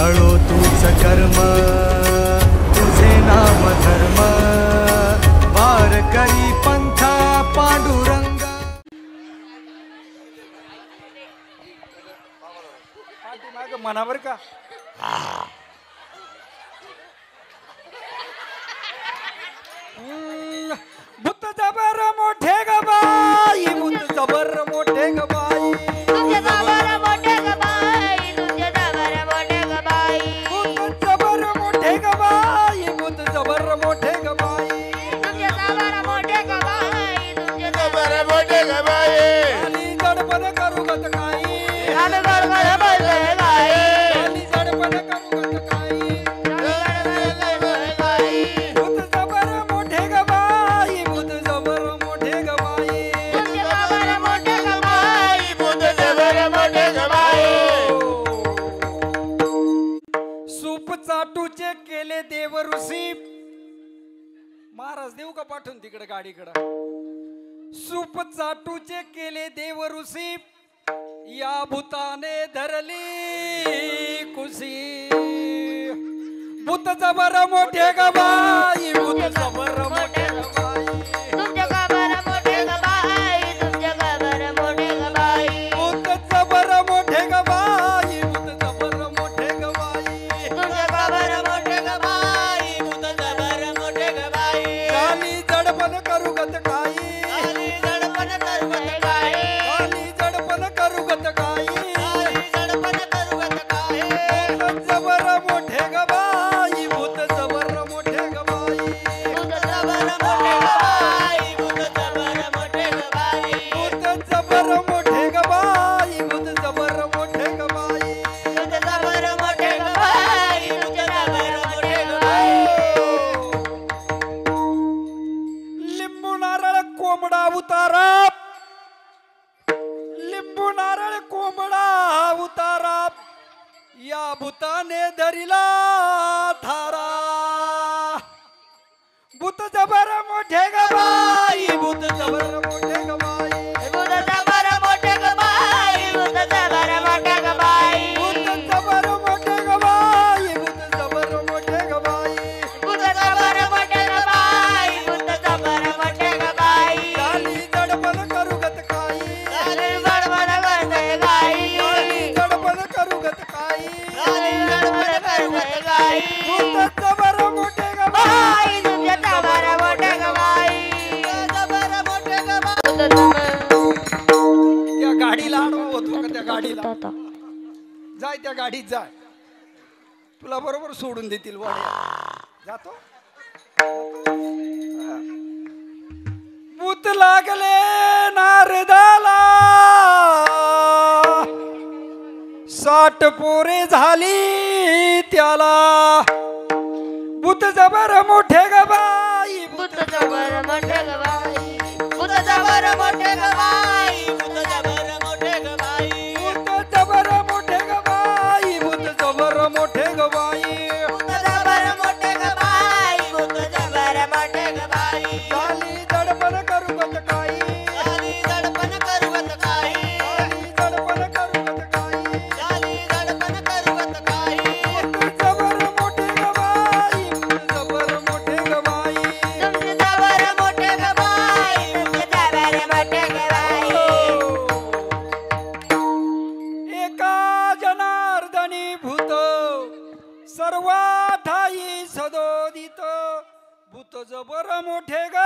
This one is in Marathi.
तळो तूच कर्म तुझे नाम धर्म वार करी पंथा पांडुरंग मनावर का बुद्ध जबर मोठे ग बाई बुद्ध जबर मोठे ग बाई तुझे जबर मोठे ग बाई तुझे जबर मोठे ग बाई बुद्ध जबर मोठे ग बाई बुद्ध जबर मोठे ग बाई तुझे जबर मोठे ग बाई तुझे जबर मोठे ग बाई आणि गडबड करू गत काही आम्ही गडबड बोलले गाई आणि गडबड करू गत काही बुद्ध जबर मोठे ग बाई बुद्ध जबर मोठे ग बाई तुझे जबर मोठे ग बाई बुद्ध जबर मोठे ग बाई सूप चाटूचे केले देव ऋषी महाराज देऊ का पाठवून तिकडे गाडीकडे सूप चाटूचे केले देव ऋषी या भूताने धरली कुशी भूत जबर मोठे ग बाई भूत जबर मोठे ग बाई तुझे जबर मोठे ग बाई तुझे जबर मोठे ग बाई भूत जबर मोठे ग बाई भूत जबर मोठे ग बाई तुझे जबर मोठे ग बाई बुद्ध जबर मोठे ग बाई काली जडपण करू गत काही जडपण करूगत काय काली जडपण करू गत काही जडपण करूगत काय भूत जबर मोठे ग बाई भूत जबर मोठे ग बाई बुद्ध जबर मोठे ग बाई बुद्ध जबर मोठे ग बाई भूत जबर मोठे ग बाई भूत जबर मोठे ग बाई बुद्ध जबर मोठे ग बाई बुद्ध जबर मोठे ग बाई लिंबू नारळ कोंबडा उतारा लिंबू नारळ कोंबडा उतारा या भूताने धरिला थारा भूत जबर मोठे ग बाई भूत जबर मोठे ग बाई बुद्ध जबर मोठे ग बाई बुद्ध जबर मोठे ग बाई भूत जबर मोठे ग बाई भूत जबर मोठे ग बाई बुद्ध जबर मोठे ग बाई बुद्ध जबर मोठे ग बाई काली जडपण करू गत काही गडबड करते गाई काली जडपण करू गत काही गडबड करते गाई भूत जबर मोठे ग बाई बाई तुझे जबर मोठे ग बाई जबर मोठे ग बाई बुद्ध जबर त्या गाडीला आडवा होतो का त्या गाडीला जाय त्या गाडीत जाय तुला बरोबर सोडून देतील वाड्या जातो भूत लागले नारदाला 60 पोरे झाली त्याला भूत जबर मोठे ग बाई बुद्ध जबर मोठे ग बाई बुद्ध जबर मोठे ग बाई बुद्ध जबर मोठे ग बाई भूत जबर मोठे ग बाई भूत जबर मोठे ग बाई बुद्ध जबर मोठे ग बाई बुद्ध जबर मोठे ग बाई काली जडपण करू गत काही काली जडपण करूगत काय काली जडपण करू गत काही काली जडपण करूगत काय भूत जबर मोठे ग बाई भूत जबर मोठे ग बाई तुमचे जबर मोठे ग बाई तुमचे जबर मोठे ग बाई एका जनार्दनी भूत सर्वा ठाई सदोदित भूत जबर मोठे ग